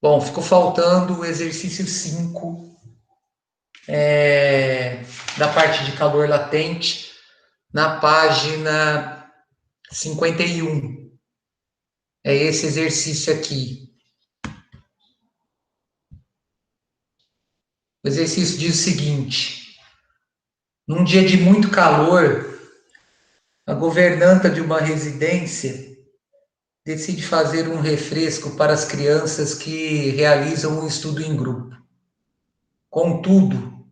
Bom, ficou faltando o exercício 5 da parte de calor latente na página 51. É esse exercício aqui. O exercício diz o seguinte: num dia de muito calor, a governanta de uma residência decide fazer um refresco para as crianças que realizam um estudo em grupo. Contudo,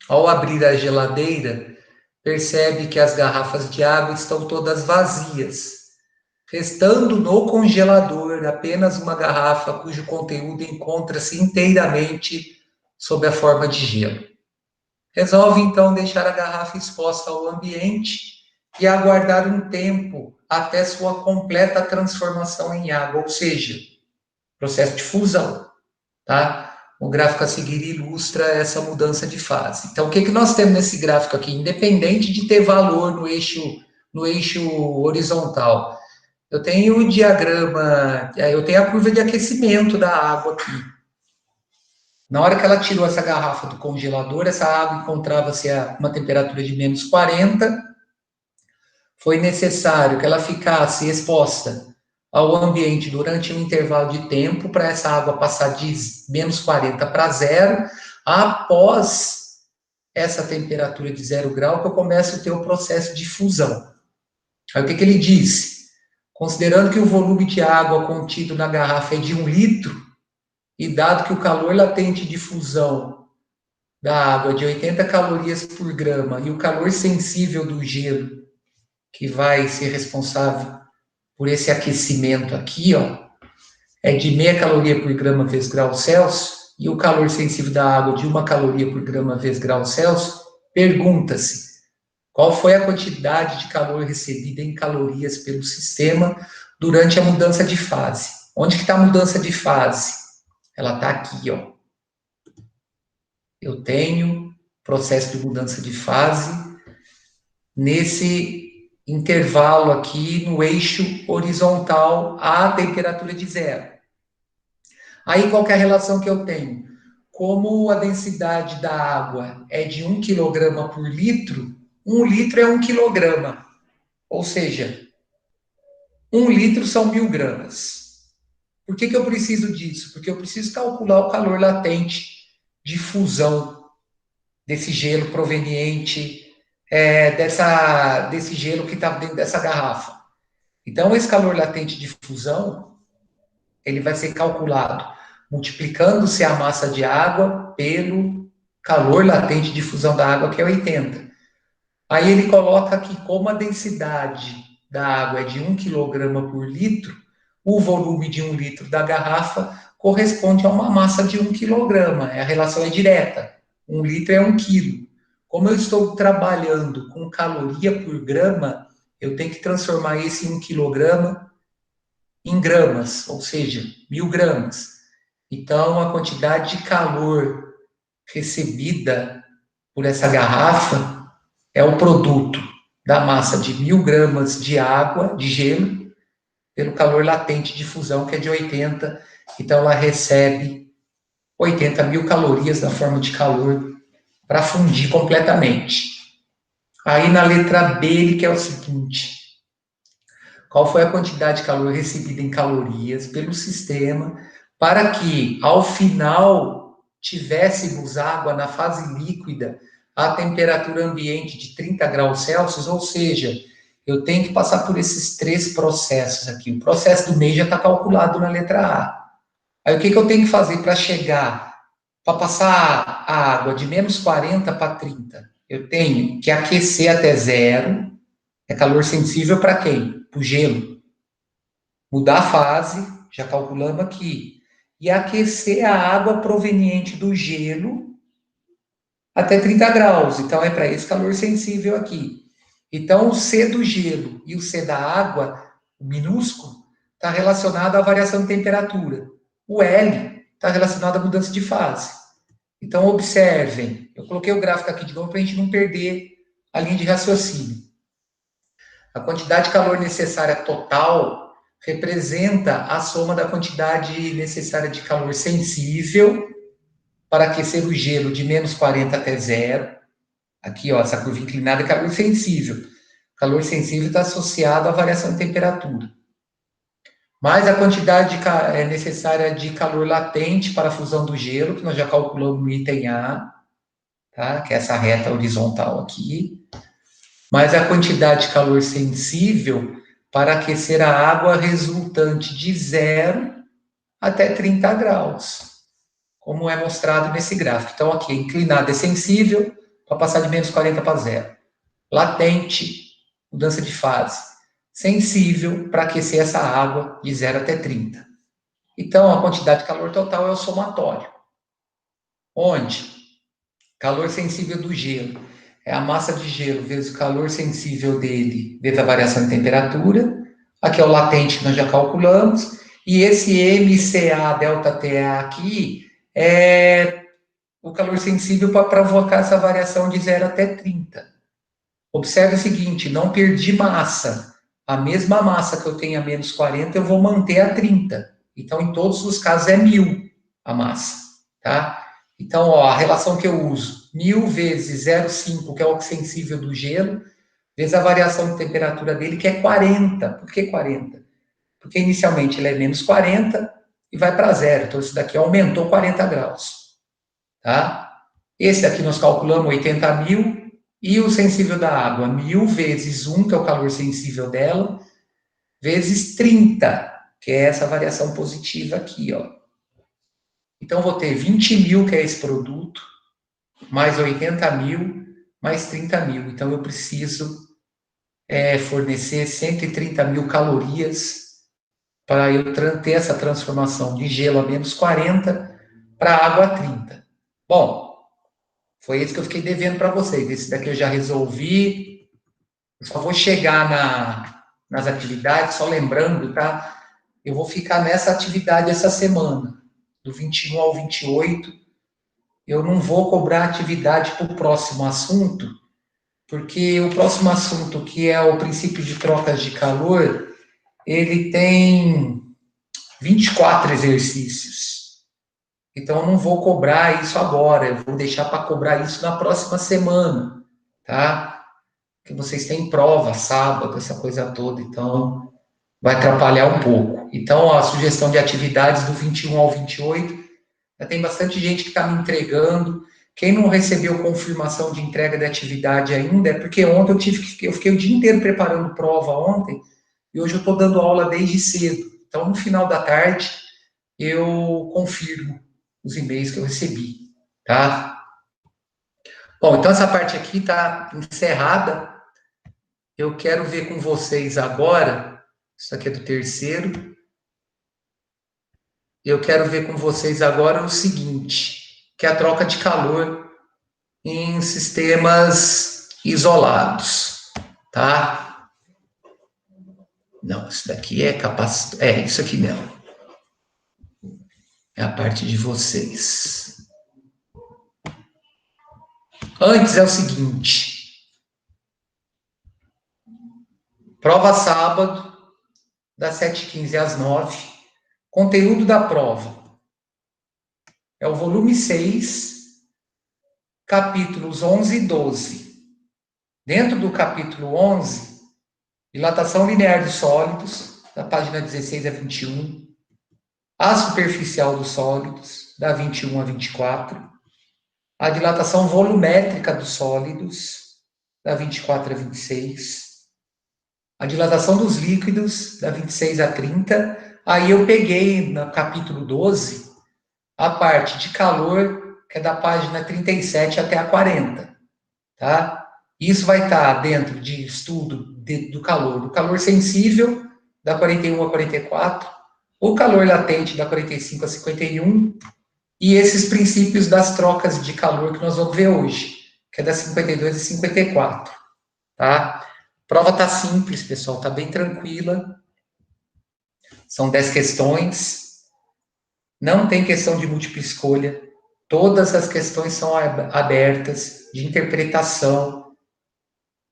ao abrir a geladeira, percebe que as garrafas de água estão todas vazias, restando no congelador apenas uma garrafa cujo conteúdo encontra-se inteiramente sob a forma de gelo. Resolve então deixar a garrafa exposta ao ambiente e aguardar um tempo até sua completa transformação em água, ou seja, processo de fusão, tá? O gráfico a seguir ilustra essa mudança de fase. Então, o que nós temos nesse gráfico aqui? Independente de ter valor no eixo horizontal, eu tenho o diagrama, eu tenho a curva de aquecimento da água aqui. Na hora que ela tirou essa garrafa do congelador, essa água encontrava-se a uma temperatura de menos 40. Foi necessário que ela ficasse exposta ao ambiente durante um intervalo de tempo para essa água passar de menos 40 para zero. Após essa temperatura de 0 grau, que eu começo a ter o processo de fusão. Aí o que ele disse? Considerando que o volume de água contido na garrafa é de 1 litro, e dado que o calor latente de fusão da água é de 80 calorias por grama, e o calor sensível do gelo, que vai ser responsável por esse aquecimento aqui, ó, é de meia caloria por grama vezes grau Celsius, e o calor sensível da água de 1 caloria por grama vezes grau Celsius, pergunta-se qual foi a quantidade de calor recebida em calorias pelo sistema durante a mudança de fase. Onde que está a mudança de fase? Ela está aqui, ó. Eu tenho processo de mudança de fase nesse intervalo aqui no eixo horizontal à temperatura de 0. Aí qual que é a relação que eu tenho? Como a densidade da água é de 1 quilograma por litro, 1 litro é 1 quilograma. Ou seja, 1 litro são 1.000 gramas. Por que eu preciso disso? Porque eu preciso calcular o calor latente de fusão desse gelo proveniente desse gelo que está dentro dessa garrafa. Então, esse calor latente de fusão, ele vai ser calculado multiplicando-se a massa de água pelo calor latente de fusão da água, que é 80. Aí ele coloca aqui como a densidade da água é de 1 quilograma por litro, o volume de 1 litro da garrafa corresponde a uma massa de 1 quilograma. A relação é direta. 1 litro é 1 quilo. Como eu estou trabalhando com caloria por grama, eu tenho que transformar esse 1 quilograma em gramas, ou seja, 1.000 gramas. Então, a quantidade de calor recebida por essa garrafa é o produto da massa de 1.000 gramas de água, de gelo, pelo calor latente de fusão, que é de 80. Então, ela recebe 80.000 calorias na forma de calor para fundir completamente. Aí, na letra B, ele quer o seguinte: qual foi a quantidade de calor recebida em calorias pelo sistema para que, ao final, tivéssemos água na fase líquida a temperatura ambiente de 30 graus Celsius, ou seja, eu tenho que passar por esses 3 processos aqui. O processo do meio já está calculado na letra A. Aí o que eu tenho que fazer para chegar, para passar a água de menos 40 para 30? Eu tenho que aquecer até 0. É calor sensível para quem? Para o gelo. Mudar a fase, já calculamos aqui. E aquecer a água proveniente do gelo até 30 graus. Então, é para esse calor sensível aqui. Então, o C do gelo e o C da água, o minúsculo, está relacionado à variação de temperatura. O L está relacionado à mudança de fase. Então, observem. Eu coloquei o gráfico aqui de novo para a gente não perder a linha de raciocínio. A quantidade de calor necessária total representa a soma da quantidade necessária de calor sensível para aquecer o gelo de menos 40 até zero. Aqui, ó, essa curva inclinada é calor sensível. Calor sensível está associado à variação de temperatura. Mais a quantidade necessária de calor latente para a fusão do gelo, que nós já calculamos no item A, tá? Que é essa reta horizontal aqui. Mais a quantidade de calor sensível para aquecer a água resultante de 0 até 30 graus, como é mostrado nesse gráfico. Então, aqui, inclinada é sensível, para passar de menos 40 para zero. Latente, mudança de fase. Sensível, para aquecer essa água de 0 até 30. Então, a quantidade de calor total é o somatório. Onde? Calor sensível do gelo. É a massa de gelo vezes o calor sensível dele, vezes a variação de temperatura. Aqui é o latente que nós já calculamos. E esse MCA delta TA aqui é o calor sensível para provocar essa variação de 0 até 30. Observe o seguinte, não perdi massa. A mesma massa que eu tenho a menos 40, eu vou manter a 30. Então, em todos os casos, é 1000 a massa, tá? Então, ó, a relação que eu uso, 1000 vezes 0,5, que é o sensível do gelo, vezes a variação de temperatura dele, que é 40. Por que 40? Porque inicialmente ele é menos 40 e vai para zero. Então, isso daqui aumentou 40 graus, tá? Esse daqui nós calculamos 80.000, e o sensível da água, 1000 vezes 1, que é o calor sensível dela, vezes 30, que é essa variação positiva aqui, ó. Então, eu vou ter 20.000, que é esse produto, mais 80.000, mais 30.000. Então, eu preciso fornecer 130.000 calorias para eu ter essa transformação de gelo a menos 40 para água a 30. Bom, foi esse que eu fiquei devendo para vocês. Esse daqui eu já resolvi. Eu só vou chegar nas atividades, só lembrando, tá? Eu vou ficar nessa atividade essa semana, do 21 ao 28. Eu não vou cobrar atividade para o próximo assunto, porque o próximo assunto, que é o princípio de trocas de calor, ele tem 24 exercícios. Então, eu não vou cobrar isso agora, eu vou deixar para cobrar isso na próxima semana, tá? Porque vocês têm prova sábado, essa coisa toda, então vai atrapalhar um pouco. Então, a sugestão de atividades do 21 ao 28, já tem bastante gente que está me entregando. Quem não recebeu confirmação de entrega de atividade ainda, é porque ontem eu fiquei o dia inteiro preparando prova ontem, e hoje eu estou dando aula desde cedo. Então, no final da tarde, eu confirmo os e-mails que eu recebi, tá? Bom, então essa parte aqui está encerrada. Eu quero ver com vocês agora, isso aqui é do terceiro, eu quero ver com vocês agora o seguinte, que é a troca de calor em sistemas isolados, tá? Não, isso daqui é capacitor, isso aqui não. É a parte de vocês. Antes é o seguinte, prova sábado, das 7h15 às 9h, conteúdo da prova é o volume 6, capítulos 11 e 12. Dentro do capítulo 11, dilatação linear de sólidos, da página 16 a 21, a superficial dos sólidos, da 21 a 24, a dilatação volumétrica dos sólidos, da 24 a 26, a dilatação dos líquidos, da 26 a 30. Aí eu peguei, no capítulo 12, a parte de calor, que é da página 37 até a 40, tá? Isso vai estar dentro de estudo do calor sensível, da 41 a 44, o calor latente, da 45 a 51, e esses princípios das trocas de calor que nós vamos ver hoje, que é da 52 a 54, tá? A prova tá simples, pessoal, tá bem tranquila. São 10 questões. Não tem questão de múltipla escolha. Todas as questões são abertas, de interpretação,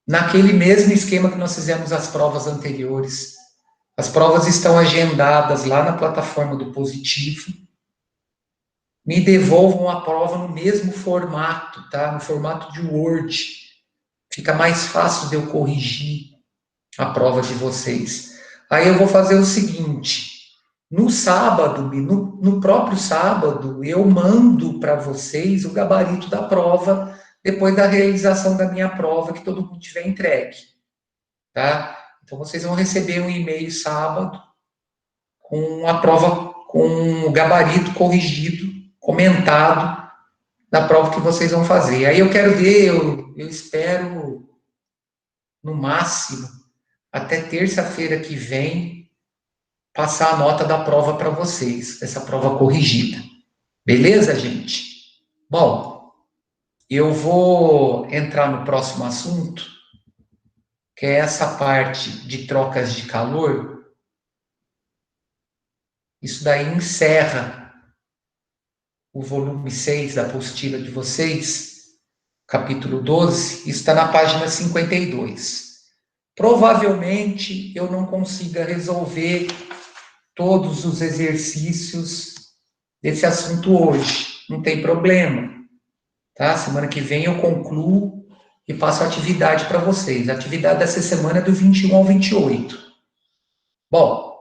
naquele mesmo esquema que nós fizemos as provas anteriores. As provas estão agendadas lá na plataforma do Positivo. Me devolvam a prova no mesmo formato, tá? No formato de Word. Fica mais fácil de eu corrigir a prova de vocês. Aí eu vou fazer o seguinte: no sábado, no próprio sábado, eu mando para vocês o gabarito da prova, depois da realização da minha prova, que todo mundo tiver entregue, tá? Então, vocês vão receber um e-mail sábado com a prova, com o gabarito corrigido, comentado, da prova que vocês vão fazer. Aí eu quero ver, eu espero, no máximo, até terça-feira que vem, passar a nota da prova para vocês, dessa prova corrigida. Beleza, gente? Bom, eu vou entrar no próximo assunto, que é essa parte de trocas de calor. Isso daí encerra o volume 6 da apostila de vocês, capítulo 12, isso está na página 52. Provavelmente eu não consiga resolver todos os exercícios desse assunto hoje, não tem problema, tá? Semana que vem eu concluo e passo a atividade para vocês. A atividade dessa semana é do 21 ao 28. Bom,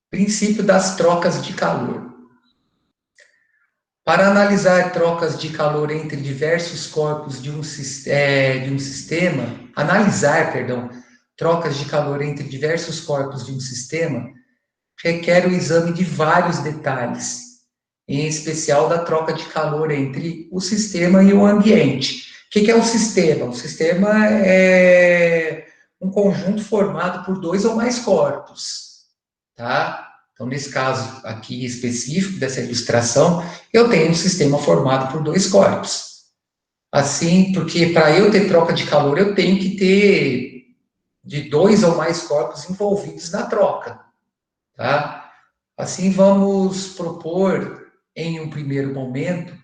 princípio das trocas de calor. Para analisar trocas de calor entre diversos corpos de um sistema, trocas de calor entre diversos corpos de um sistema, requer o exame de vários detalhes, em especial da troca de calor entre o sistema e o ambiente. O que é o sistema? O sistema é um conjunto formado por dois ou mais corpos, tá? Então, nesse caso aqui específico dessa ilustração, eu tenho um sistema formado por dois corpos. Assim, porque para eu ter troca de calor, eu tenho que ter de dois ou mais corpos envolvidos na troca, tá? Assim, vamos propor, em um primeiro momento,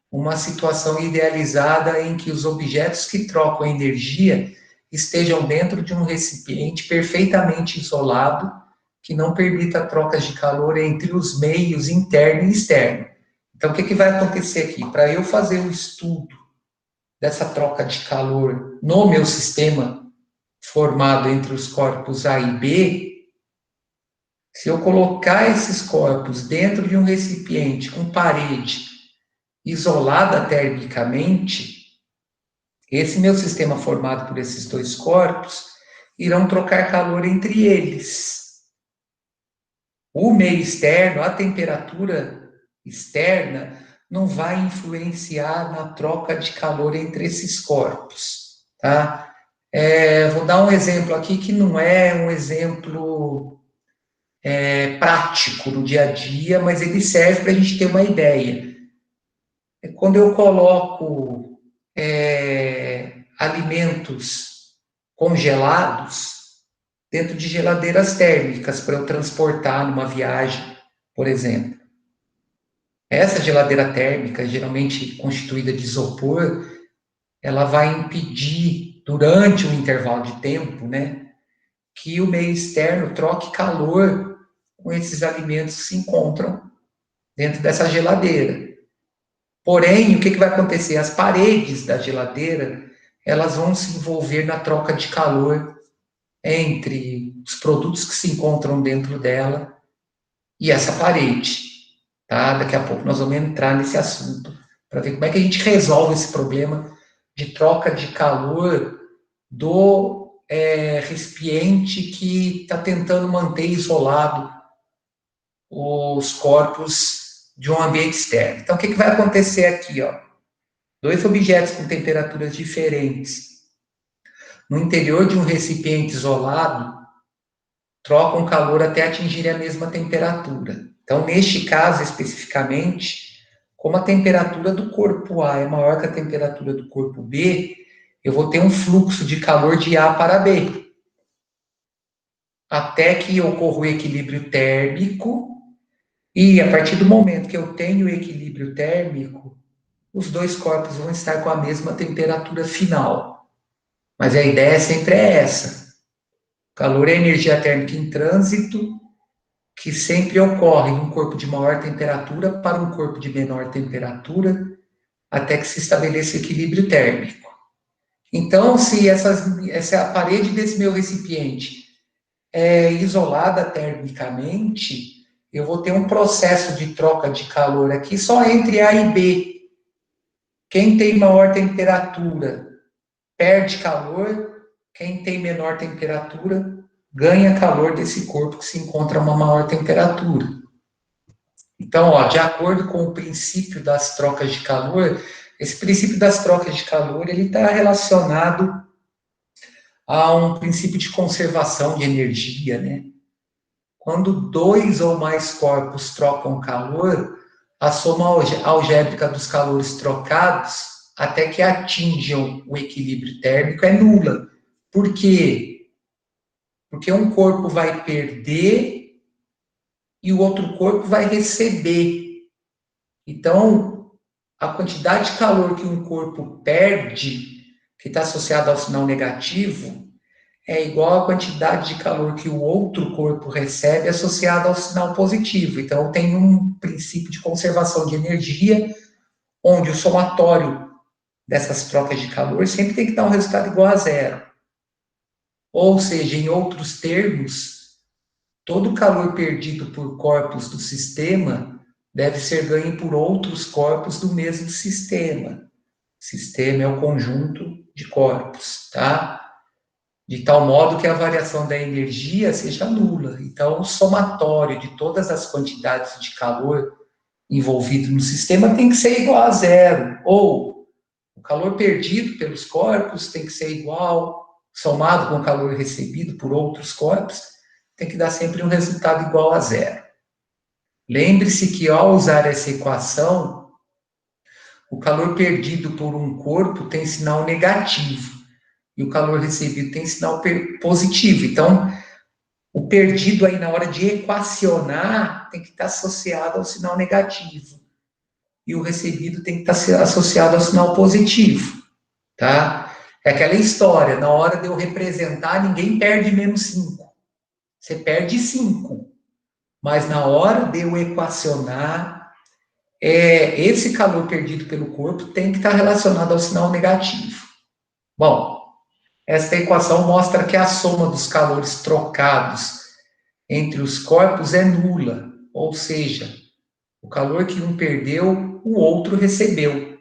uma situação idealizada em que os objetos que trocam energia estejam dentro de um recipiente perfeitamente isolado, que não permita trocas de calor entre os meios interno e externo. Então, o que vai acontecer aqui? Para eu fazer o estudo dessa troca de calor no meu sistema formado entre os corpos A e B, se eu colocar esses corpos dentro de um recipiente com parede isolada termicamente, esse meu sistema formado por esses dois corpos irão trocar calor entre eles. O meio externo, a temperatura externa, não vai influenciar na troca de calor entre esses corpos, tá? Vou dar um exemplo aqui que não é um exemplo prático no dia a dia, mas ele serve para a gente ter uma ideia. Quando eu coloco alimentos congelados dentro de geladeiras térmicas para eu transportar numa viagem, por exemplo. Essa geladeira térmica, geralmente constituída de isopor, ela vai impedir, durante um intervalo de tempo, né, que o meio externo troque calor com esses alimentos que se encontram dentro dessa geladeira. Porém, o que vai acontecer? As paredes da geladeira, elas vão se envolver na troca de calor entre os produtos que se encontram dentro dela e essa parede, tá? Daqui a pouco nós vamos entrar nesse assunto para ver como é que a gente resolve esse problema de troca de calor do recipiente que está tentando manter isolado os corpos de um ambiente externo. Então, o que vai acontecer aqui, ó? Dois objetos com temperaturas diferentes no interior de um recipiente isolado trocam calor até atingirem a mesma temperatura. Então, neste caso especificamente, como a temperatura do corpo A é maior que a temperatura do corpo B, eu vou ter um fluxo de calor de A para B, até que ocorra o equilíbrio térmico, e a partir do momento que eu tenho o equilíbrio térmico, os dois corpos vão estar com a mesma temperatura final. Mas a ideia sempre é essa. calor é energia térmica em trânsito, que sempre ocorre num corpo de maior temperatura para um corpo de menor temperatura, até que se estabeleça equilíbrio térmico. Então, se essa parede desse meu recipiente é isolada termicamente, eu vou ter um processo de troca de calor aqui só entre A e B. Quem tem maior temperatura perde calor, quem tem menor temperatura ganha calor desse corpo que se encontra a uma maior temperatura. Então, ó, de acordo com o princípio das trocas de calor, esse princípio das trocas de calor ele está relacionado a um princípio de conservação de energia, né? Quando dois ou mais corpos trocam calor, a soma algébrica dos calores trocados, até que atinjam o equilíbrio térmico, é nula. Por quê? Porque um corpo vai perder e o outro corpo vai receber. Então, a quantidade de calor que um corpo perde, que está associada ao sinal negativo, é igual à quantidade de calor que o outro corpo recebe associado ao sinal positivo. Então, tem um princípio de conservação de energia, onde o somatório dessas trocas de calor sempre tem que dar um resultado igual a zero. Ou seja, em outros termos, todo o calor perdido por corpos do sistema deve ser ganho por outros corpos do mesmo sistema. Sistema é o conjunto de corpos, tá? De tal modo que a variação da energia seja nula. Então, o somatório de todas as quantidades de calor envolvido no sistema tem que ser igual a zero. Ou o calor perdido pelos corpos tem que ser igual, somado com o calor recebido por outros corpos, tem que dar sempre um resultado igual a zero. Lembre-se que ao usar essa equação, o calor perdido por um corpo tem sinal negativo e o calor recebido tem sinal positivo. Então, o perdido aí na hora de equacionar tem que estar associado ao sinal negativo. E o recebido tem que estar associado ao sinal positivo, tá? É aquela história, na hora de eu representar, ninguém perde menos 5. Você perde 5. Mas na hora de eu equacionar, esse calor perdido pelo corpo tem que estar relacionado ao sinal negativo. Bom, esta equação mostra que a soma dos calores trocados entre os corpos é nula, ou seja, o calor que um perdeu, o outro recebeu.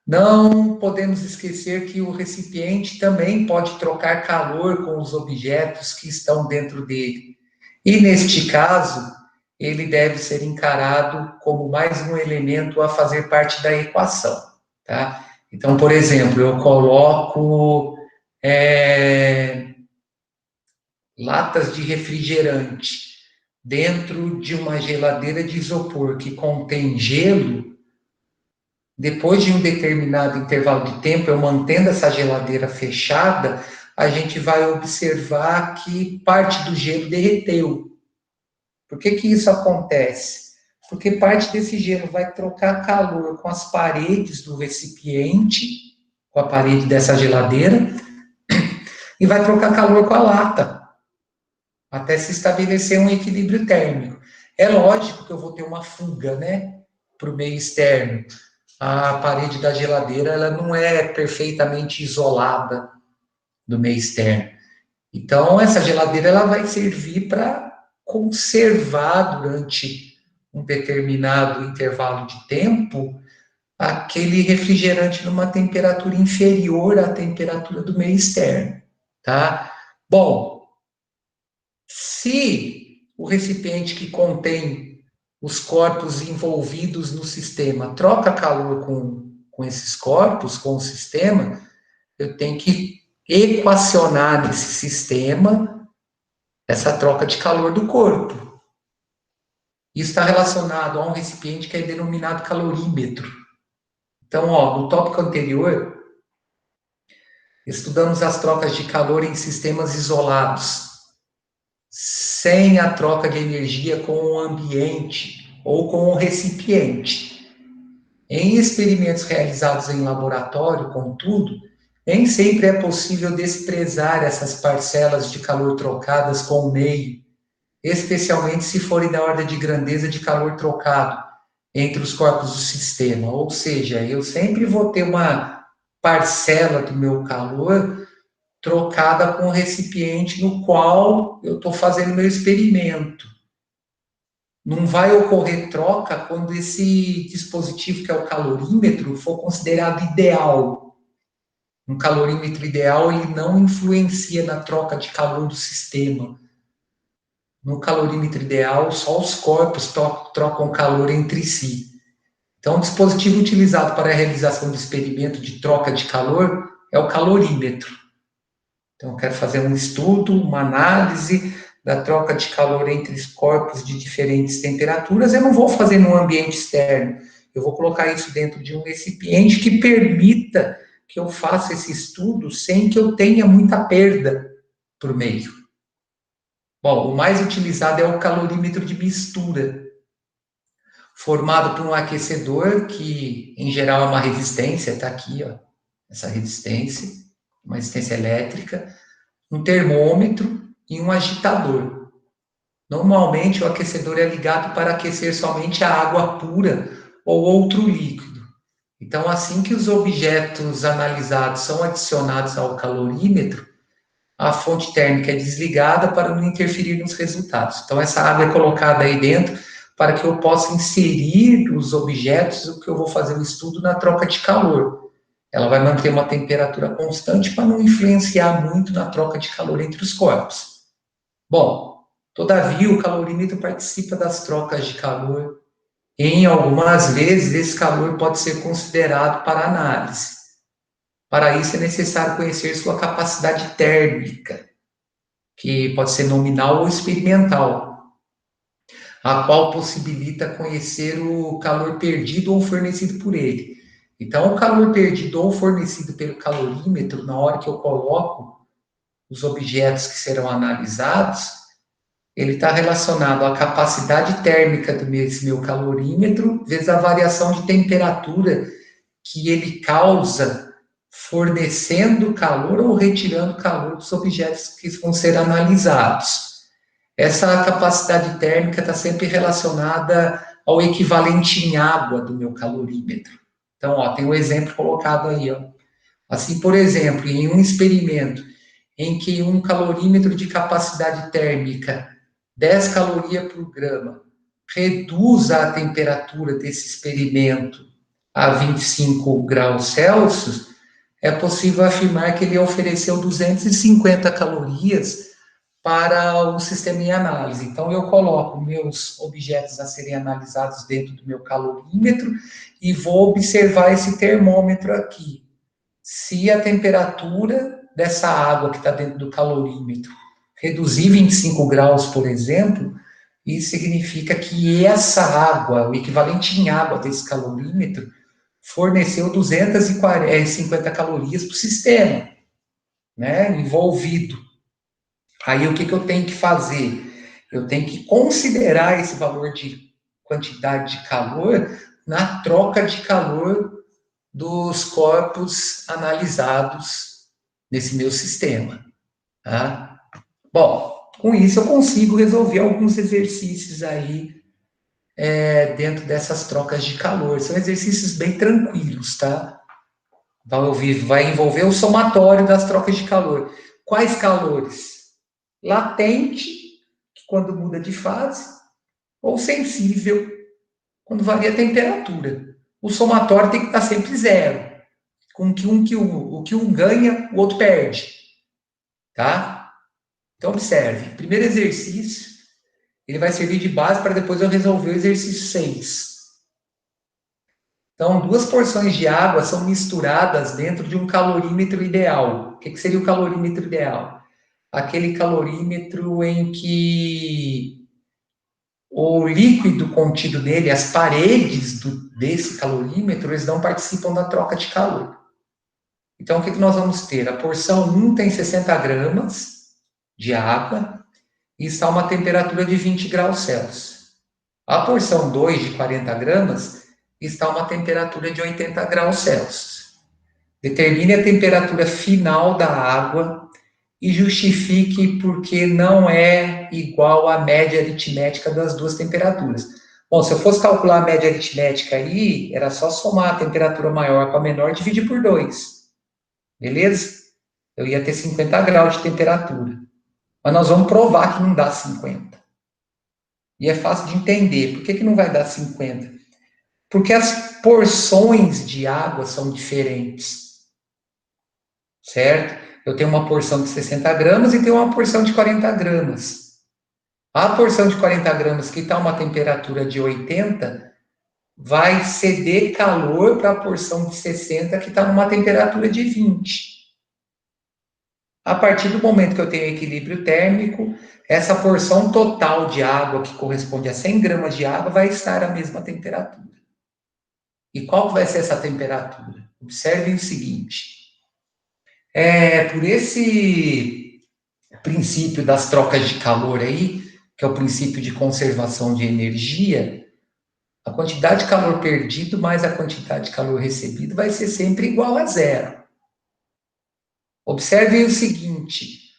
Não podemos esquecer que o recipiente também pode trocar calor com os objetos que estão dentro dele. E, neste caso, ele deve ser encarado como mais um elemento a fazer parte da equação, tá? Então, por exemplo, eu coloco latas de refrigerante dentro de uma geladeira de isopor que contém gelo. Depois de um determinado intervalo de tempo, eu mantendo essa geladeira fechada, a gente vai observar que parte do gelo derreteu. Por que que isso acontece? Porque parte desse gelo vai trocar calor com as paredes do recipiente, com a parede dessa geladeira, e vai trocar calor com a lata, até se estabelecer um equilíbrio térmico. É lógico que eu vou ter uma fuga, né, para o meio externo. A parede da geladeira ela não é perfeitamente isolada do meio externo. Então, essa geladeira ela vai servir para conservar durante um determinado intervalo de tempo aquele refrigerante numa temperatura inferior à temperatura do meio externo, tá? Bom, se o recipiente que contém os corpos envolvidos no sistema troca calor com esses corpos, com o sistema, eu tenho que equacionar nesse sistema essa troca de calor do corpo. Isso está relacionado a um recipiente que é denominado calorímetro. Então, ó, no tópico anterior, estudamos as trocas de calor em sistemas isolados, sem a troca de energia com o ambiente ou com o recipiente. Em experimentos realizados em laboratório, contudo, Nem sempre é possível desprezar essas parcelas de calor trocadas com o meio, especialmente se forem da ordem de grandeza de calor trocado entre os corpos do sistema. Ou seja, eu sempre vou ter uma parcela do meu calor trocada com o recipiente no qual eu estou fazendo meu experimento. Não vai ocorrer troca quando esse dispositivo, que é o calorímetro, for considerado ideal. Um calorímetro ideal, ele não influencia na troca de calor do sistema. No calorímetro ideal, só os corpos trocam calor entre si. Então, o dispositivo utilizado para a realização do experimento de troca de calor é o calorímetro. Então, eu quero fazer um estudo, uma análise da troca de calor entre os corpos de diferentes temperaturas. Eu não vou fazer num ambiente externo. Eu vou colocar isso dentro de um recipiente que permita que eu faça esse estudo sem que eu tenha muita perda por meio. Bom, o mais utilizado é o calorímetro de mistura, formado por um aquecedor, que em geral é uma resistência, está aqui, ó, essa resistência, uma resistência elétrica, um termômetro e um agitador. Normalmente o aquecedor é ligado para aquecer somente a água pura ou outro líquido. Então, assim que os objetos analisados são adicionados ao calorímetro, a fonte térmica é desligada para não interferir nos resultados. Então, essa água é colocada aí dentro para que eu possa inserir os objetos, o que eu vou fazer o estudo na troca de calor. Ela vai manter uma temperatura constante para não influenciar muito na troca de calor entre os corpos. Bom, todavia, o calorímetro participa das trocas de calor. Em algumas vezes, esse calor pode ser considerado para análise. Para isso, é necessário conhecer sua capacidade térmica, que pode ser nominal ou experimental, a qual possibilita conhecer o calor perdido ou fornecido por ele. Então, o calor perdido ou fornecido pelo calorímetro, na hora que eu coloco os objetos que serão analisados, ele está relacionado à capacidade térmica desse meu calorímetro, vezes a variação de temperatura que ele causa fornecendo calor ou retirando calor dos objetos que vão ser analisados. Essa capacidade térmica está sempre relacionada ao equivalente em água do meu calorímetro. Então, ó, tem um exemplo colocado aí, ó. Assim, por exemplo, em um experimento em que um calorímetro de capacidade térmica 10 calorias por grama reduz a temperatura desse experimento a 25 graus Celsius, é possível afirmar que ele ofereceu 250 calorias para o sistema em análise. Então, eu coloco meus objetos a serem analisados dentro do meu calorímetro e vou observar esse termômetro aqui. Se a temperatura dessa água que está dentro do calorímetro reduzir 25 graus, por exemplo, isso significa que essa água, o equivalente em água desse calorímetro, forneceu 250 calorias para o sistema, né, envolvido. Aí o que eu tenho que fazer? Eu tenho que considerar esse valor de quantidade de calor na troca de calor dos corpos analisados nesse meu sistema. Tá? Bom, com isso eu consigo resolver alguns exercícios aí dentro dessas trocas de calor. São exercícios bem tranquilos, tá? Vai envolver o somatório das trocas de calor. Quais calores? Latente, que quando muda de fase, ou sensível, quando varia a temperatura. O somatório tem que estar sempre zero. Com o que um ganha, o outro perde. Tá? Então, observe. Primeiro exercício, ele vai servir de base para depois eu resolver o exercício 6. Então, 2 porções de água são misturadas dentro de um calorímetro ideal. O que seria o calorímetro ideal? Aquele calorímetro em que o líquido contido nele, as paredes desse calorímetro, eles não participam da troca de calor. Então, o que nós vamos ter? A porção 1 tem 60 gramas de água e está a uma temperatura de 20 graus Celsius. A porção 2, de 40 gramas, está a uma temperatura de 80 graus Celsius. Determine a temperatura final da água e justifique porque não é igual à média aritmética das duas temperaturas. Bom, se eu fosse calcular a média aritmética aí, era só somar a temperatura maior com a menor e dividir por 2. Beleza? Eu ia ter 50 graus de temperatura. Mas nós vamos provar que não dá 50. E é fácil de entender. Por que, que não vai dar 50? Porque as porções de água são diferentes. Certo? Eu tenho uma porção de 60 gramas e tenho uma porção de 40 gramas. A porção de 40 gramas que está uma temperatura de 80 vai ceder calor para a porção de 60 que está numa temperatura de 20. A partir do momento que eu tenho equilíbrio térmico, essa porção total de água, que corresponde a 100 gramas de água, vai estar à mesma temperatura. E qual vai ser essa temperatura? Observem o seguinte. Por esse princípio das trocas de calor aí, que é o princípio de conservação de energia, a quantidade de calor perdido mais a quantidade de calor recebido vai ser sempre igual a zero. Observe o seguinte,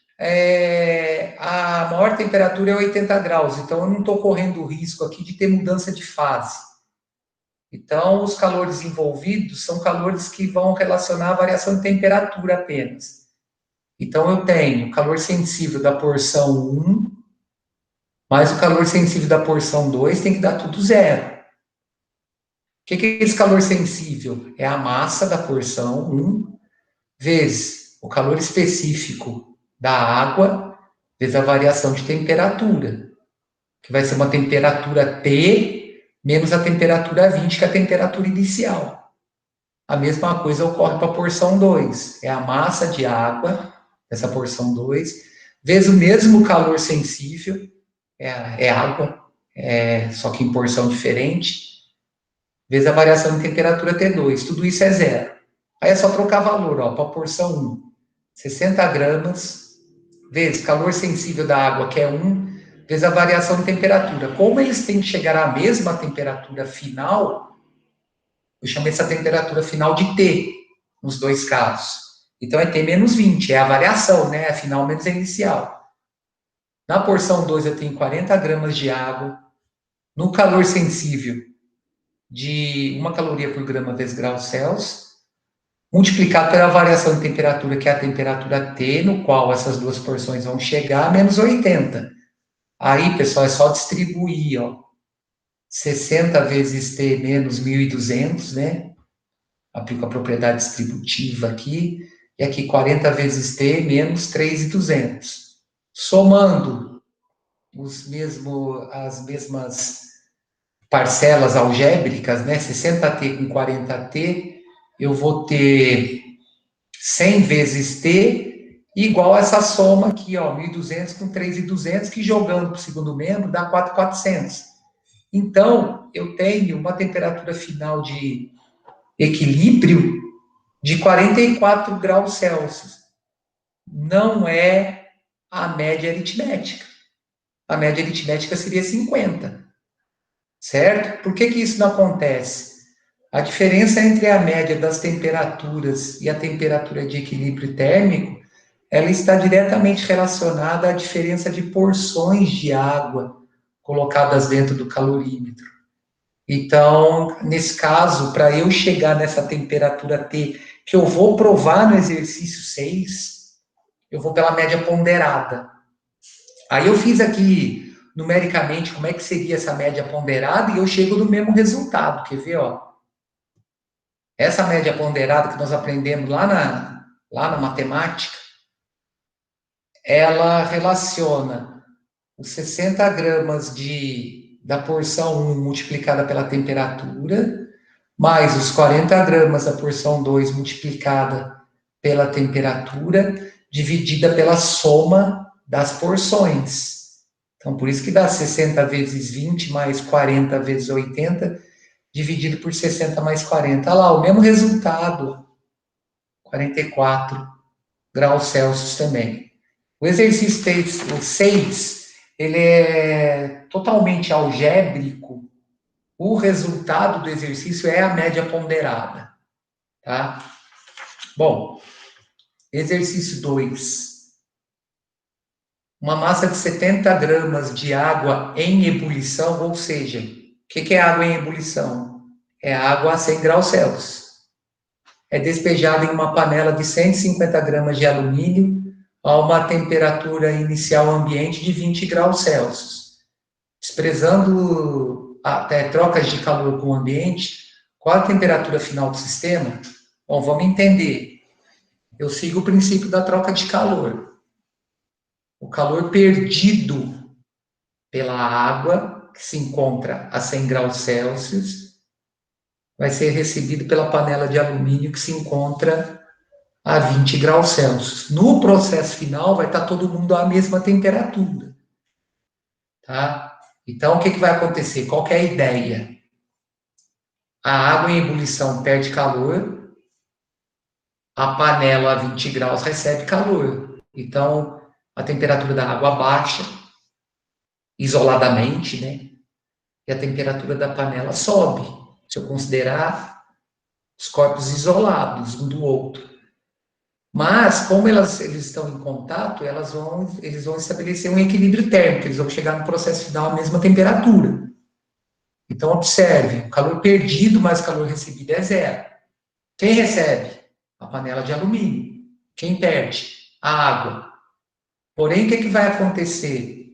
a maior temperatura é 80 graus, então eu não estou correndo o risco aqui de ter mudança de fase. Então, os calores envolvidos são calores que vão relacionar a variação de temperatura apenas. Então, eu tenho o calor sensível da porção 1, mais o calor sensível da porção 2, tem que dar tudo zero. O que é esse calor sensível? É a massa da porção 1 vezes o calor específico da água vezes a variação de temperatura, que vai ser uma temperatura T menos a temperatura 20, que é a temperatura inicial. A mesma coisa ocorre para a porção 2. É a massa de água, essa porção 2, vezes o mesmo calor sensível, é água, só que em porção diferente, vezes a variação de temperatura T2. Tudo isso é zero. Aí é só trocar valor, para a porção 1, 60 gramas, vezes calor sensível da água, que é 1, vezes a variação de temperatura. Como eles têm que chegar à mesma temperatura final, eu chamo essa temperatura final de T, nos dois casos. Então, é T menos 20, é a variação, né? A final menos a inicial. Na porção 2, eu tenho 40 gramas de água. No calor sensível, de 1 caloria por grama vezes graus Celsius, multiplicado pela variação de temperatura, que é a temperatura T, no qual essas duas porções vão chegar, menos 80. Aí, pessoal, é só distribuir, 60 vezes T menos 1.200, né? Aplico a propriedade distributiva aqui, e aqui 40 vezes T menos 3.200. Somando as mesmas parcelas algébricas, né? 60T com 40T, eu vou ter 100 vezes T igual a essa soma aqui, 1.200 com 3.200, que jogando para o segundo membro dá 4.400. Então, eu tenho uma temperatura final de equilíbrio de 44 graus Celsius. Não é a média aritmética. A média aritmética seria 50. Certo? Por que isso não acontece? A diferença entre a média das temperaturas e a temperatura de equilíbrio térmico, ela está diretamente relacionada à diferença de porções de água colocadas dentro do calorímetro. Então, nesse caso, para eu chegar nessa temperatura T, que eu vou provar no exercício 6, eu vou pela média ponderada. Aí eu fiz aqui, numericamente, como é que seria essa média ponderada, e eu chego no mesmo resultado. Quer ver, Essa média ponderada que nós aprendemos lá na matemática, ela relaciona os 60 gramas da porção 1 multiplicada pela temperatura, mais os 40 gramas da porção 2 multiplicada pela temperatura, dividida pela soma das porções. Então, por isso que dá 60 vezes 20 mais 40 vezes 80, dividido por 60 mais 40. Olha lá, o mesmo resultado, 44 graus Celsius também. O exercício 6, ele é totalmente algébrico. O resultado do exercício é a média ponderada, tá? Bom, exercício 2. Uma massa de 70 gramas de água em ebulição, ou seja, o que é água em ebulição? É água a 100 graus Celsius. É despejada em uma panela de 150 gramas de alumínio a uma temperatura inicial ambiente de 20 graus Celsius. Desprezando até trocas de calor com o ambiente, qual a temperatura final do sistema? Bom, vamos entender. Eu sigo o princípio da troca de calor. O calor perdido pela água, que se encontra a 100 graus Celsius, vai ser recebido pela panela de alumínio, que se encontra a 20 graus Celsius. No processo final, vai estar todo mundo à mesma temperatura. Tá? Então, o que vai acontecer? Qual que é a ideia? A água em ebulição perde calor, a panela a 20 graus recebe calor. Então, a temperatura da água baixa, isoladamente, né? E a temperatura da panela sobe, se eu considerar os corpos isolados um do outro. Mas, como eles estão em contato, eles vão estabelecer um equilíbrio térmico, eles vão chegar no processo final à mesma temperatura. Então, observe, o calor perdido mais o calor recebido é zero. Quem recebe? A panela de alumínio. Quem perde? A água. Porém, o que vai acontecer?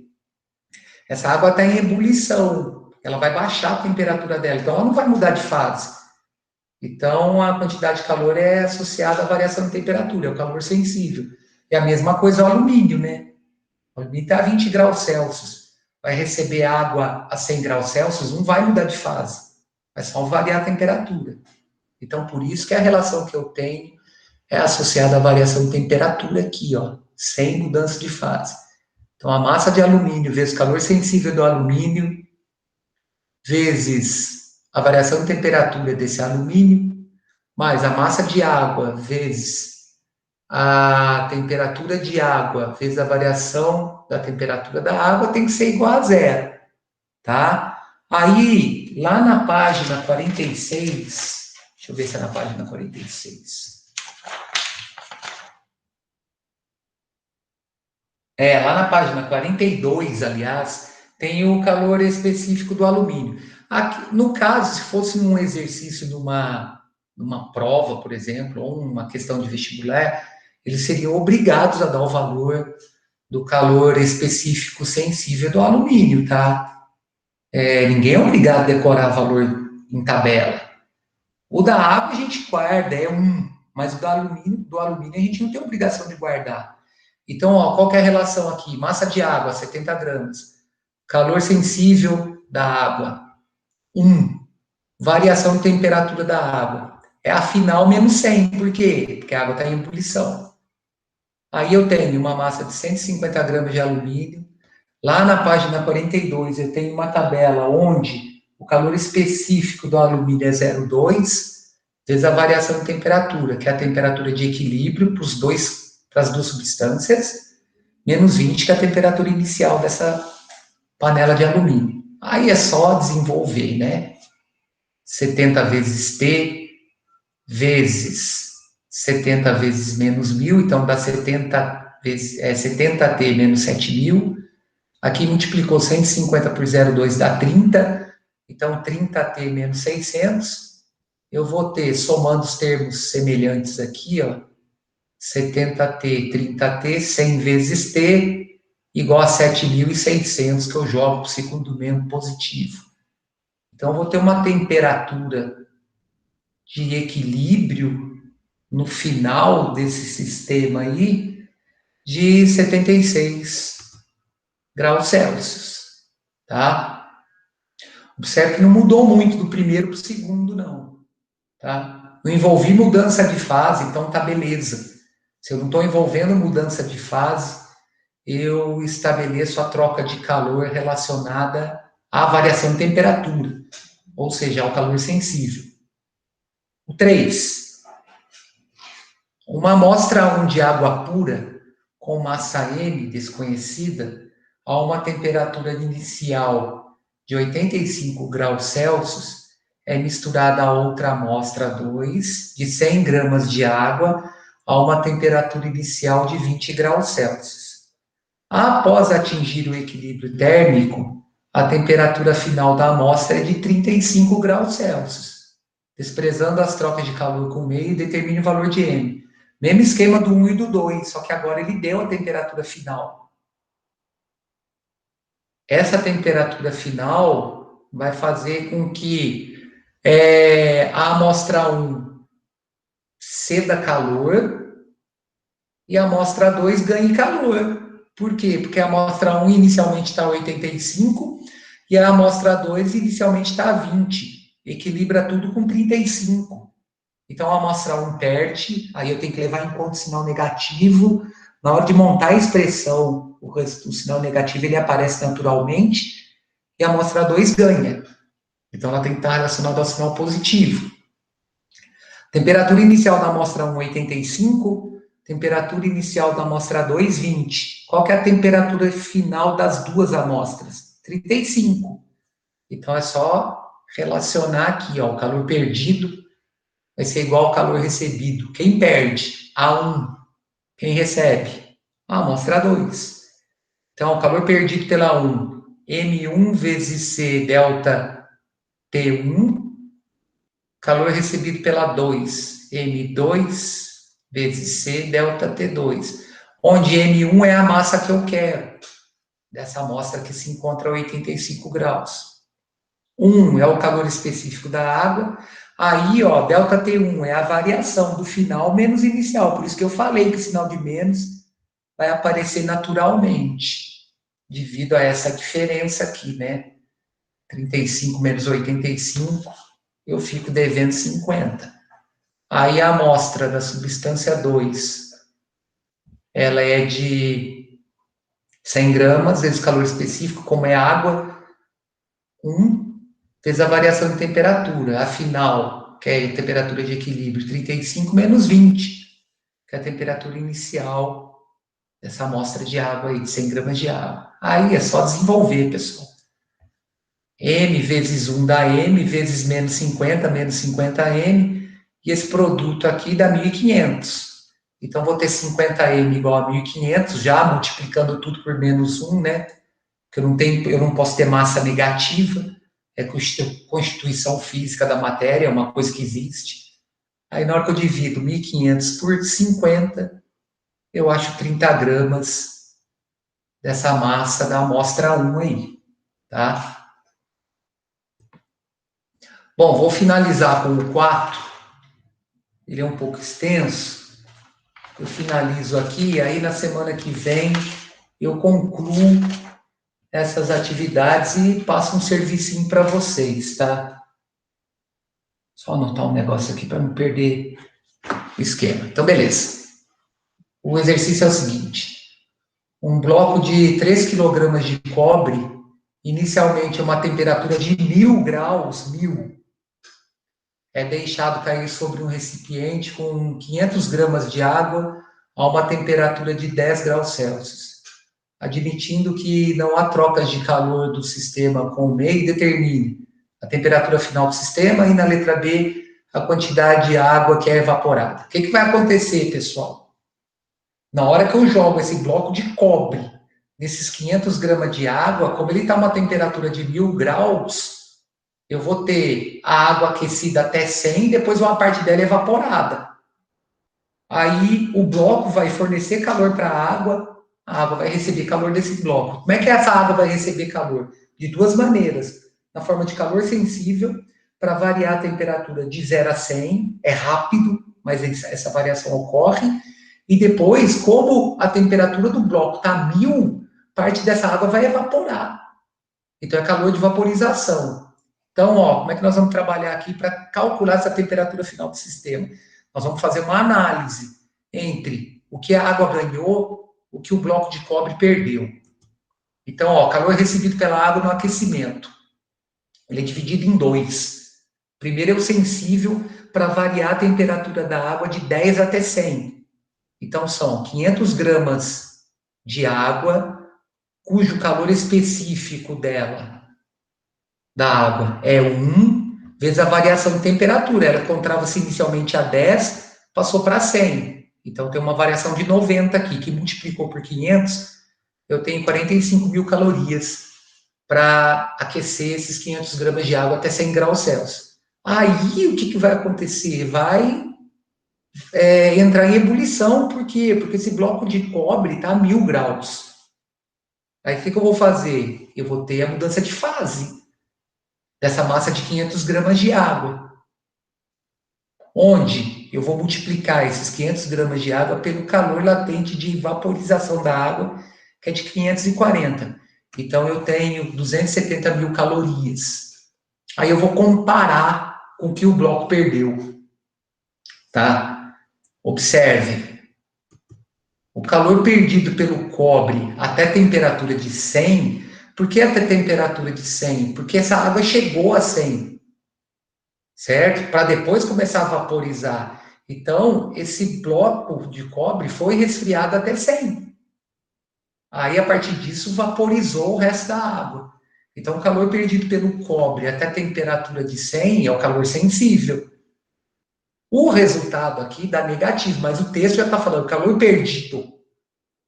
Essa água está em ebulição, ela vai baixar a temperatura dela, então ela não vai mudar de fase. Então, a quantidade de calor é associada à variação de temperatura, é o calor sensível. É a mesma coisa o alumínio, né? O alumínio está a 20 graus Celsius. Vai receber água a 100 graus Celsius, não vai mudar de fase. Vai só variar a temperatura. Então, por isso que a relação que eu tenho é associada à variação de temperatura aqui, ó, sem mudança de fase. Então, a massa de alumínio vezes o calor sensível do alumínio, vezes a variação de temperatura desse alumínio, mais a massa de água vezes a temperatura de água vezes a variação da temperatura da água tem que ser igual a zero, tá? Aí, lá na página 46, deixa eu ver se é na página 46. Lá na página 42, aliás, tem o calor específico do alumínio. Aqui, no caso, se fosse um exercício numa prova, por exemplo, ou uma questão de vestibular, eles seriam obrigados a dar o valor do calor específico sensível do alumínio, tá? Ninguém é obrigado a decorar valor em tabela. O da água a gente guarda, é 1, mas o do alumínio a gente não tem obrigação de guardar. Então, ó, qual que é a relação aqui? Massa de água, 70 gramas. Calor sensível da água, 1. Variação de temperatura da água. É a final menos 100. Por quê? Porque a água está em ebulição. Aí eu tenho uma massa de 150 gramas de alumínio. Lá na página 42, eu tenho uma tabela onde o calor específico do alumínio é 0,2, vezes a variação de temperatura, que é a temperatura de equilíbrio para as duas substâncias, menos 20, que é a temperatura inicial dessa panela de alumínio. Aí é só desenvolver, né? 70 vezes T vezes 70 vezes menos 1000, então dá 70T menos 7000. Aqui multiplicou 150 por 0,2 dá 30. Então, 30T menos 600. Eu vou ter, somando os termos semelhantes aqui, ó, 70T, 30T, 100 vezes T, igual a 7.600, que eu jogo para o segundo membro positivo. Então, eu vou ter uma temperatura de equilíbrio no final desse sistema aí de 76 graus Celsius, tá? Observe que não mudou muito do primeiro para o segundo, não, tá? Não envolvi mudança de fase, então tá beleza. Se eu não estou envolvendo mudança de fase, eu estabeleço a troca de calor relacionada à variação de temperatura, ou seja, ao calor sensível. O 3. Uma amostra de água pura com massa M desconhecida a uma temperatura inicial de 85 graus Celsius é misturada a outra amostra 2 de 100 gramas de água a uma temperatura inicial de 20 graus Celsius. Após atingir o equilíbrio térmico, a temperatura final da amostra é de 35 graus Celsius. Desprezando as trocas de calor com o meio, determine o valor de M. Mesmo esquema do 1 e do 2, só que agora ele deu a temperatura final. Essa temperatura final vai fazer com que a amostra 1 ceda calor e a amostra 2 ganhe calor. Por quê? Porque a amostra 1 inicialmente está a 85 e a amostra 2 inicialmente está a 20. Equilibra tudo com 35. Então, a amostra 1 perde, aí eu tenho que levar em conta o sinal negativo. Na hora de montar a expressão, o sinal negativo ele aparece naturalmente, e a amostra 2 ganha. Então, ela tem que estar relacionada ao sinal positivo. Temperatura inicial da amostra 1, 85. Temperatura inicial da amostra 2, 20. Qual que é a temperatura final das duas amostras? 35. Então, é só relacionar aqui, ó, o calor perdido vai ser igual ao calor recebido. Quem perde? A1. Quem recebe? A amostra 2. Então, o calor perdido pela 1, M1 vezes C delta T1. Calor recebido pela 2, M2 vezes C delta T2. Onde M1 é a massa que eu quero, dessa amostra que se encontra a 85 graus. 1 é o calor específico da água. Aí, ó, delta T1 é a variação do final menos inicial. Por isso que eu falei que o sinal de menos vai aparecer naturalmente, devido a essa diferença aqui, né? 35 menos 85, eu fico devendo 50. Aí a amostra da substância 2, ela é de 100 gramas, vezes o calor específico, como é água, 1, vezes a variação de temperatura. Afinal, que é a temperatura de equilíbrio, 35 menos 20, que é a temperatura inicial dessa amostra de água aí, de 100 gramas de água. Aí é só desenvolver, pessoal. M vezes 1 dá M, vezes menos 50, menos 50M, e esse produto aqui dá 1.500. Então, vou ter 50M igual a 1.500, já multiplicando tudo por menos 1, né? Porque eu não posso ter massa negativa, é constituição física da matéria, é uma coisa que existe. Aí, na hora que eu divido 1.500 por 50, eu acho 30 gramas dessa massa da amostra 1 aí, tá? Bom, vou finalizar com o 4. Ele é um pouco extenso. Eu finalizo aqui, aí na semana que vem eu concluo essas atividades e passo um servicinho para vocês, tá? Só anotar um negócio aqui para não perder o esquema. Então, beleza. O exercício é o seguinte. Um bloco de 3 quilogramas de cobre, inicialmente a uma temperatura de 1.000 graus, 1.000, é deixado cair sobre um recipiente com 500 gramas de água a uma temperatura de 10 graus Celsius. Admitindo que não há trocas de calor do sistema com o meio, determine a temperatura final do sistema e, na letra B, a quantidade de água que é evaporada. O que vai acontecer, pessoal? Na hora que eu jogo esse bloco de cobre nesses 500 gramas de água, como ele está a uma temperatura de 1.000 graus, eu vou ter a água aquecida até 100 e depois uma parte dela evaporada. Aí o bloco vai fornecer calor para a água vai receber calor desse bloco. Como é que essa água vai receber calor? De duas maneiras. Na forma de calor sensível, para variar a temperatura de 0 a 100, é rápido, mas essa variação ocorre. E depois, como a temperatura do bloco está 1.000, parte dessa água vai evaporar. Então é calor de vaporização. Então, ó, como é que nós vamos trabalhar aqui para calcular essa temperatura final do sistema? Nós vamos fazer uma análise entre o que a água ganhou, o que o bloco de cobre perdeu. Então, ó, calor recebido pela água no aquecimento. Ele é dividido em 2. Primeiro é o sensível para variar a temperatura da água de 10 até 100. Então, são 500 gramas de água, cujo calor específico da água é 1, vezes a variação de temperatura. Ela encontrava-se inicialmente a 10, passou para 100. Então, tem uma variação de 90 aqui, que multiplicou por 500, eu tenho 45 mil calorias para aquecer esses 500 gramas de água até 100 graus Celsius. Aí, o que vai acontecer? Vai entrar em ebulição, por quê? Porque esse bloco de cobre está a 1000 graus. Aí, o que eu vou fazer? Eu vou ter a mudança de fase dessa massa de 500 gramas de água, onde eu vou multiplicar esses 500 gramas de água pelo calor latente de vaporização da água, que é de 540. Então, eu tenho 270 mil calorias. Aí eu vou comparar com o que o bloco perdeu, tá? Observe. O calor perdido pelo cobre até temperatura de 100, por que até temperatura de 100? Porque essa água chegou a 100, certo? Para depois começar a vaporizar. Então, esse bloco de cobre foi resfriado até 100. Aí, a partir disso, vaporizou o resto da água. Então, o calor perdido pelo cobre até temperatura de 100 é o calor sensível. O resultado aqui dá negativo, mas o texto já está falando calor perdido.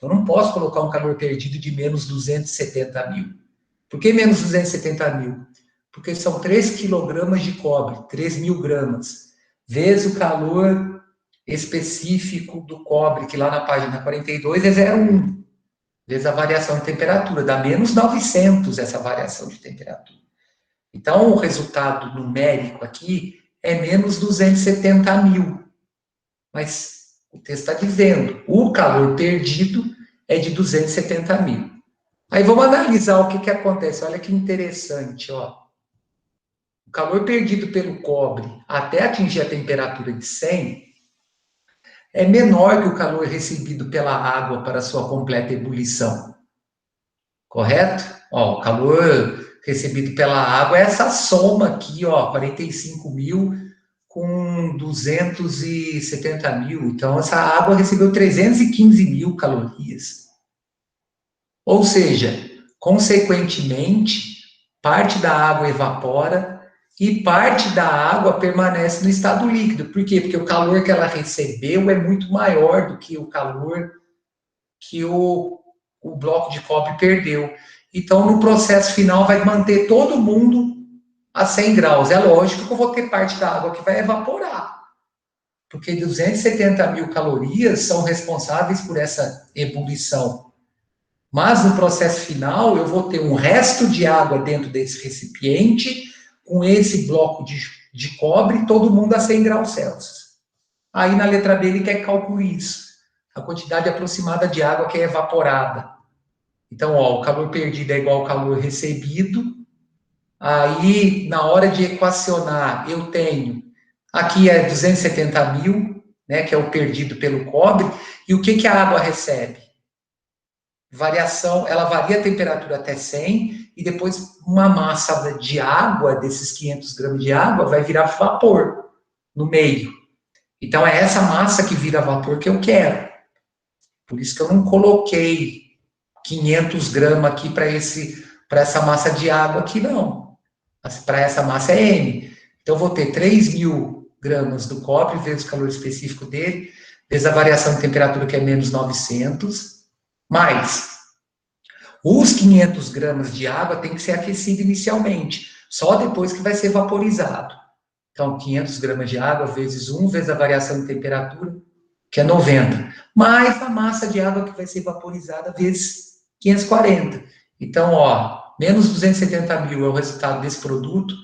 Eu não posso colocar um calor perdido de menos 270 mil. Por que menos 270 mil? Porque são 3 quilogramas de cobre, 3.000 gramas, vezes o calor específico do cobre, que lá na página 42 é 0,1, vezes a variação de temperatura, dá menos 900 essa variação de temperatura. Então, o resultado numérico aqui é menos 270 mil. Mas o texto está dizendo, o calor perdido é de 270 mil. Aí vamos analisar o que acontece. Olha que interessante, ó. O calor perdido pelo cobre até atingir a temperatura de 100 é menor que o calor recebido pela água para sua completa ebulição. Correto? Ó, o calor recebido pela água é essa soma aqui, ó, 45 mil com 270 mil. Então, essa água recebeu 315 mil calorias. Ou seja, consequentemente, parte da água evapora e parte da água permanece no estado líquido. Por quê? Porque o calor que ela recebeu é muito maior do que o calor que o bloco de cobre perdeu. Então, no processo final, vai manter todo mundo a 100 graus. É lógico que eu vou ter parte da água que vai evaporar, porque 270 mil calorias são responsáveis por essa ebulição. Mas no processo final, eu vou ter um resto de água dentro desse recipiente, com esse bloco de cobre, todo mundo a 100 graus Celsius. Aí na letra B ele quer calcular isso, a quantidade aproximada de água que é evaporada. Então, ó, o calor perdido é igual ao calor recebido. Aí, na hora de equacionar, eu tenho, aqui é 270 mil, né, que é o perdido pelo cobre, e o que a água recebe? Variação, ela varia a temperatura até 100, e depois uma massa de água, desses 500 gramas de água, vai virar vapor no meio. Então, é essa massa que vira vapor que eu quero. Por isso que eu não coloquei 500 gramas aqui para essa massa de água aqui, não. Para essa massa é M. Então, eu vou ter 3.000 gramas do cobre, vezes o calor específico dele, vezes a variação de temperatura, que é menos 900, mais os 500 gramas de água tem que ser aquecido inicialmente, só depois que vai ser vaporizado. Então, 500 gramas de água vezes 1, vezes a variação de temperatura, que é 90, mais a massa de água que vai ser vaporizada vezes 540. Então, ó, menos 270 mil é o resultado desse produto,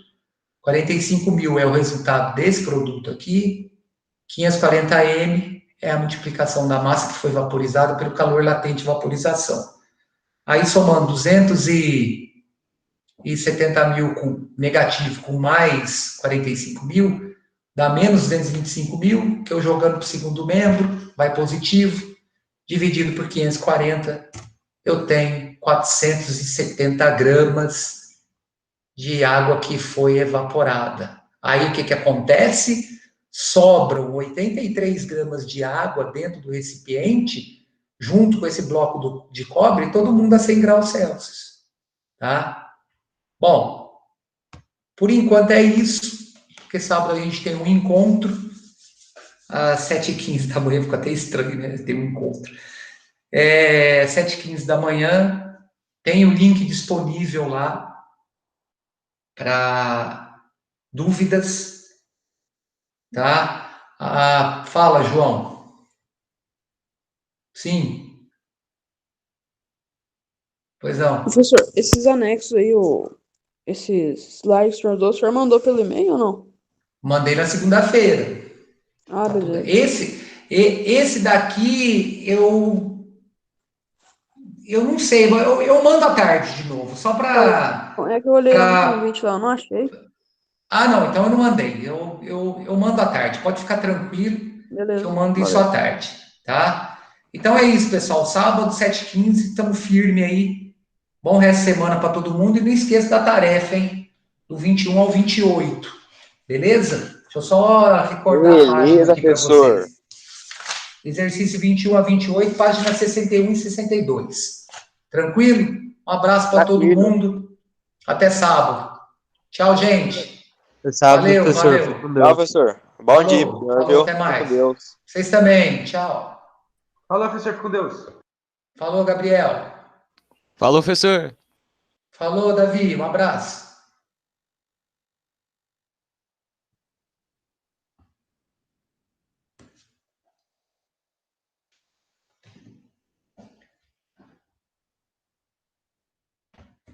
45 mil é o resultado desse produto aqui, 540 M é a multiplicação da massa que foi vaporizada pelo calor latente de vaporização. Aí, somando 270 mil com negativo com mais 45 mil, dá menos 225 mil, que eu jogando para o segundo membro, vai positivo, dividido por 540, eu tenho 470 gramas de água que foi evaporada. Aí o que acontece? Sobram 83 gramas de água dentro do recipiente, junto com esse bloco de cobre, todo mundo a 100 graus Celsius. Tá? Bom, por enquanto é isso, porque sábado a gente tem um encontro às 7h15 da manhã, ficou até estranho, né? Tem um encontro. 7h15 da manhã, tem o link disponível lá para dúvidas, tá? Fala, João. Sim, pois não. Professor, esses anexos aí, esses slides que o senhor mandou pelo e-mail ou não? Mandei na segunda-feira. Ah, Tá tudo. beleza. Esse daqui eu não sei, mas eu mando à tarde de novo, só É que eu olhei lá no para. convite lá, eu não achei. Ah, não, então eu não mandei. Eu mando à tarde. Pode ficar tranquilo que eu Beleza, mando isso valeu. à tarde, tá? Então é isso, pessoal. Sábado, 7h15, estamos firme aí. Bom resto de semana para todo mundo. E não esqueça da tarefa, hein? Do 21 ao 28. Beleza? Deixa eu só recordar a página Beleza, aqui para professor. vocês. Exercício 21 a 28, página 61 e 62. Tranquilo? Um abraço para todo Tranquilo. mundo. Até sábado. Tchau, gente. Até sábado, Valeu, professor. Fique com valeu. Tchau, Deus. professor. Bom dia, Falou, senhor, falou, viu? até Fique com mais. Deus. Vocês também, tchau. Falou, professor, fica com Deus. Falou, Gabriel. Falou, professor. Falou, Davi, um abraço.